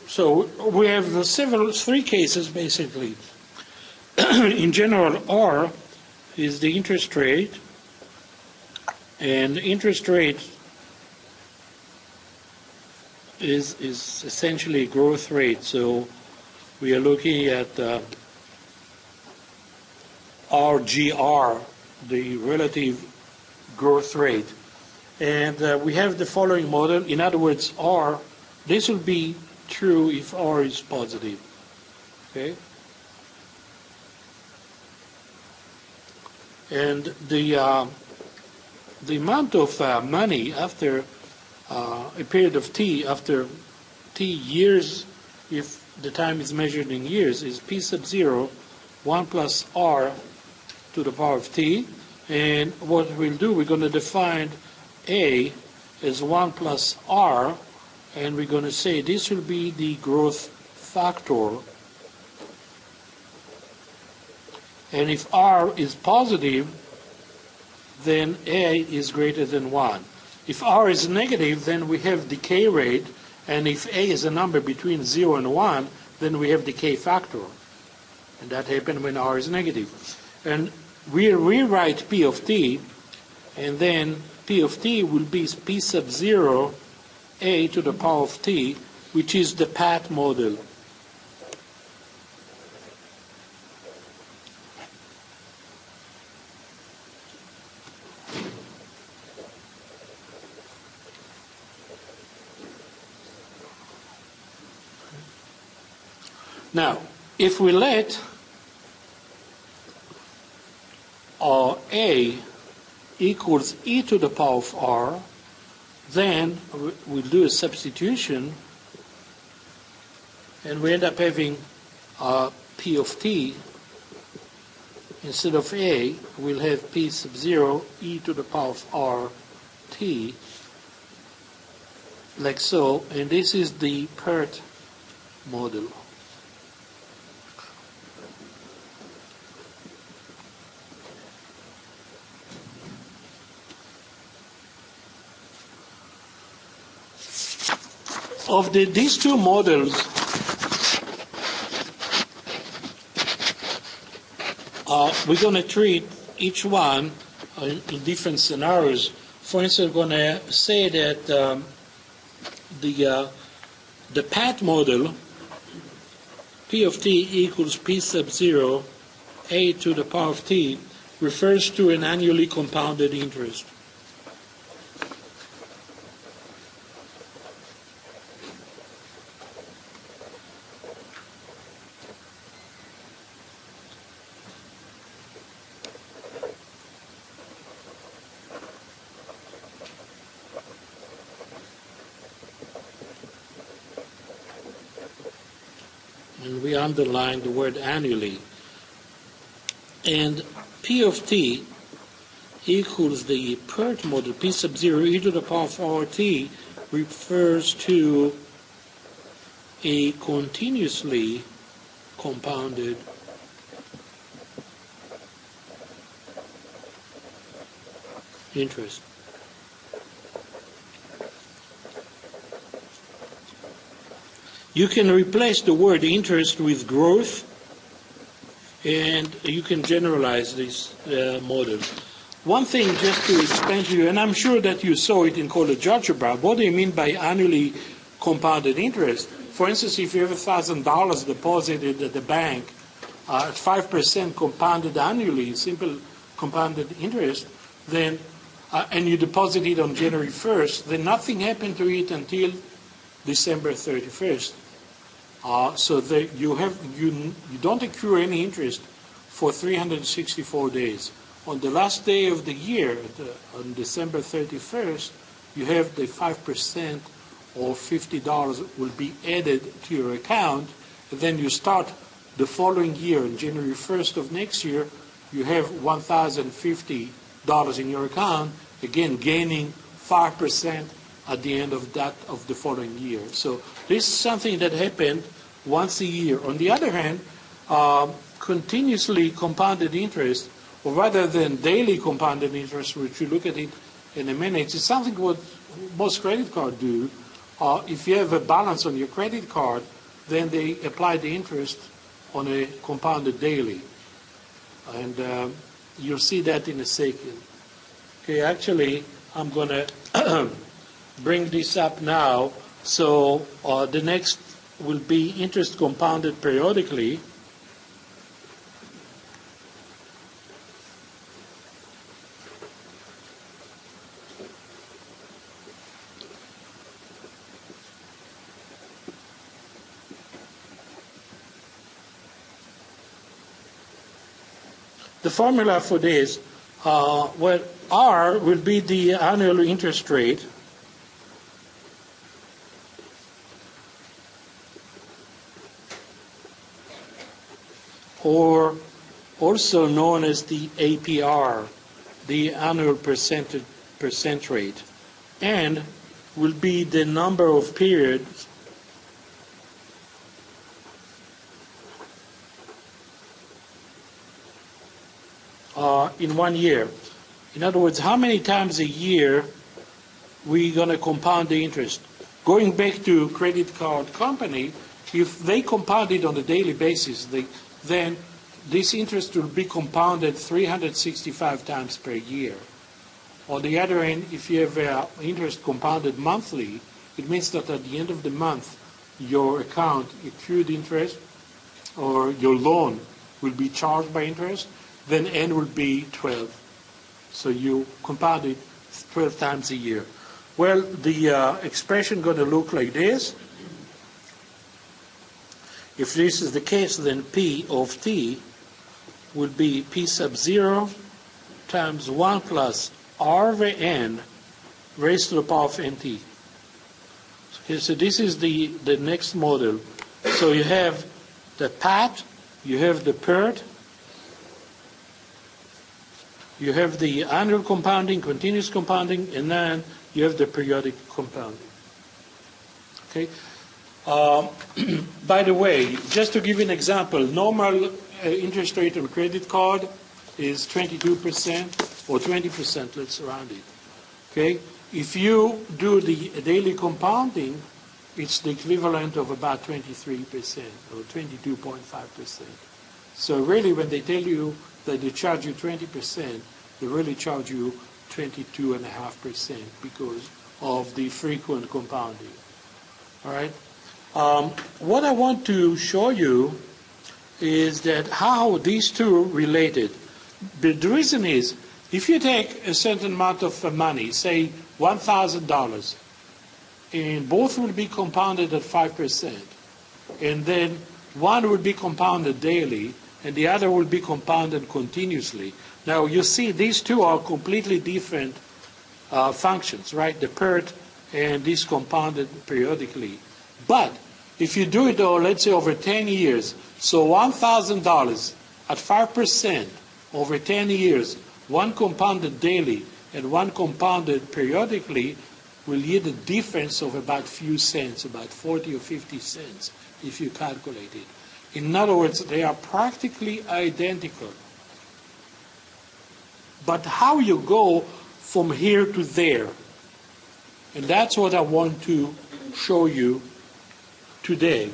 So we have three cases basically. In general, R is the interest rate, and interest rate is essentially growth rate. So we are looking at RGR, the relative growth rate. And we have the following model. In other words, R, this will be true if R is positive. Okay? And the amount of money after a period of t, after t years, if the time is measured in years, is p sub 0, 1 plus r to the power of t. And what we'll do, we're going to define a as 1 plus r, and we're going to say this will be the growth factor. And if r is positive, then a is greater than 1. If r is negative, then we have decay rate, and if a is a number between 0 and 1, then we have decay factor. And that happens when r is negative. And we rewrite p of t, and then p of t will be p sub 0 a to the power of t, which is the PAT model. Now, if we let a equals e to the power of r, then we'll do a substitution, and we end up having p of t. Instead of a, we'll have p sub 0 e to the power of r t, like so, and this is the PERT model. Of these two models, we're going to treat each one in different scenarios. For instance, we're going to say that the PAT model, P of t equals P sub 0 a to the power of t, refers to an annually compounded interest. And we underline the word annually. And P of t equals the PERT model, P sub 0 e to the power of RT, refers to a continuously compounded interest. You can replace the word interest with growth, and you can generalize this model. One thing just to explain to you, and I'm sure that you saw it in college algebra, what do you mean by annually compounded interest? For instance, if you have $1,000 deposited at the bank at 5% compounded annually, simple compounded interest, then and you deposit it on January 1st, then nothing happened to it until December 31st. So that you don't accrue any interest for 364 days. On the last day of the year, on December 31st, you have the 5% or $50 will be added to your account. And then you start the following year, on January 1st of next year, you have $1,050 in your account, again gaining 5% at the end of the following year. So this is something that happened once a year. On the other hand, continuously compounded interest, or rather than daily compounded interest, which you look at it in a minute, is something what most credit cards do. If you have a balance on your credit card then they apply the interest on a compounded daily. And you'll see that in a second. Okay, actually, I'm going to bring this up now. So the next will be interest compounded periodically. The formula for this, well, R will be the annual interest rate. Or also known as the APR, the annual percent rate. And will be the number of periods in 1 year. In other words, how many times a year we're going to compound the interest. Going back to credit card company, if they compound it on a daily basis, then this interest will be compounded 365 times per year. On the other hand, if you have interest compounded monthly, it means that at the end of the month, your account accrued interest or your loan will be charged by interest, then N will be 12. So you compound it 12 times a year. Well, the expression going to look like this. If this is the case, then P of t will be P sub 0 times 1 plus R over N raised to the power of NT. Okay, so this is the next model. So you have the PAT, you have the PERT, you have the annual compounding, continuous compounding, and then you have the periodic compounding. Okay. By the way, just to give you an example, normal interest rate on credit card is 22% or 20%, let's round it. Okay. If you do the daily compounding, it's the equivalent of about 23% or 22.5%. So really, when they tell you that they charge you 20%, they really charge you 22.5% because of the frequent compounding. All right. What I want to show you is that how these two related. But the reason is, if you take a certain amount of money, say $1,000, and both will be compounded at 5%, and then one will be compounded daily, and the other will be compounded continuously. Now, you see, these two are completely different functions, right? The PERT and this compounded periodically. But if you do it, let's say, over 10 years, so $1,000 at 5% over 10 years, one compounded daily and one compounded periodically, will yield a difference of about few cents, about 40 or 50 cents, if you calculate it. In other words, they are practically identical. But how you go from here to there, and that's what I want to show you today.